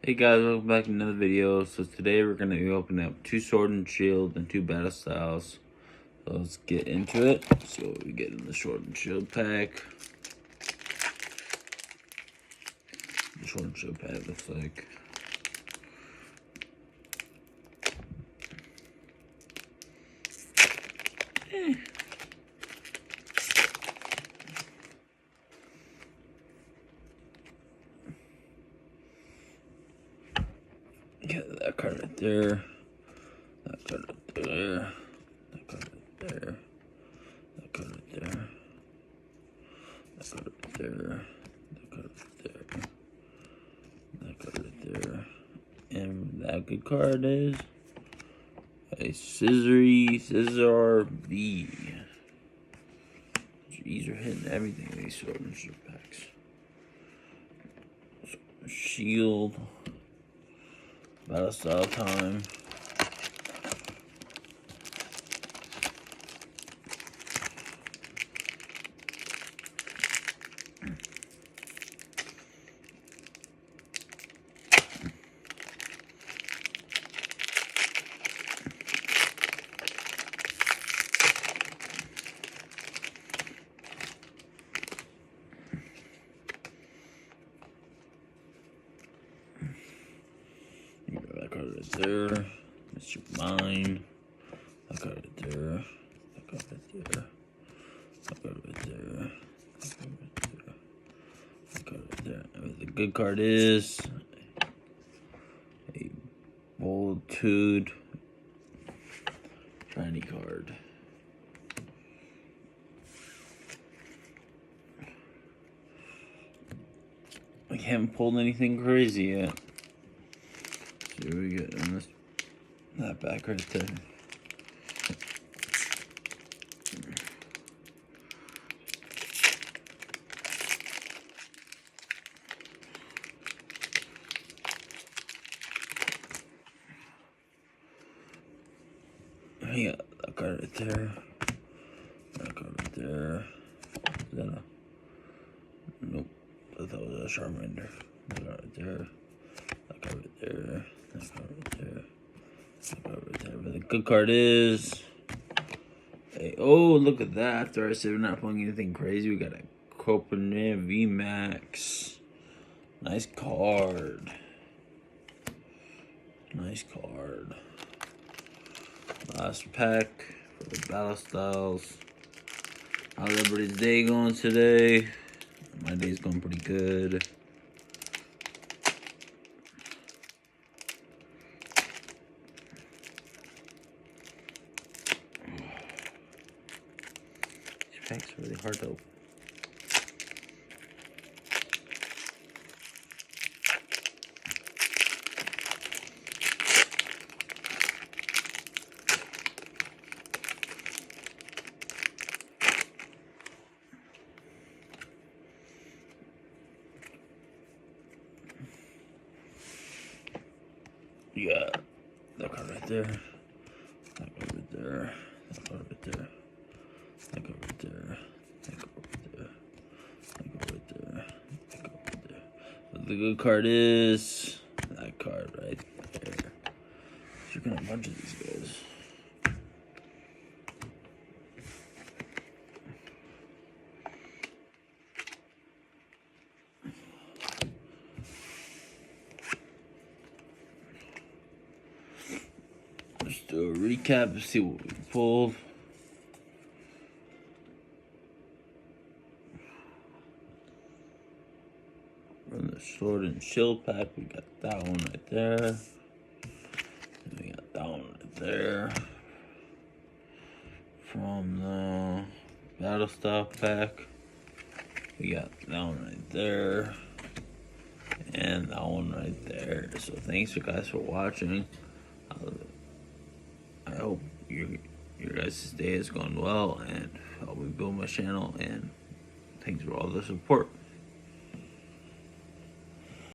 Hey guys, welcome back to another video. So today we're going to be opening up 2 Sword and Shield and 2 Battle Styles. So let's get into it. So we get in the Sword and Shield pack. The Sword and Shield pack looks like. Get that card right there. That card right there. That card right there. That card right there. That card right there. That card right there. That card right there. And that good card is a Scissor V. These are hitting everything in these Sword and Shield packs. Shield. Battle Style time. You got that card right there. That's your mine. That card right there. That card right there. That card right there. That card right there. That card right there. And the good card is a bold-toed shiny card. I haven't pulled anything crazy yet. So here we get in this, that back right there. Yeah, that card right there. That card right there. Is that a... Nope. I thought it was a Charmander. That card right there. That card right there. That card right there. That card right there. But the good card is... Hey, oh, look at that. After I said we're not pulling anything crazy, we got a Pokémon VMAX. Nice card. Nice card. Last pack for the Battle Styles. How's everybody's day going today? My day's going pretty good. These packs are really hard to open. Yeah, that card right there. That card right there. That card right there. That card right there. That card right there. That card right there. That card right there. But the good card is that card right there. You're gonna have a bunch of these guys. Let's do a recap and see what we pulled. From the Sword and Shield pack, we got that one right there. And we got that one right there. From the Battle Style pack, we got that one right there. And that one right there. So thanks you guys for watching. I hope your guys' day is going well, and I'll be building my channel, and thanks for all the support.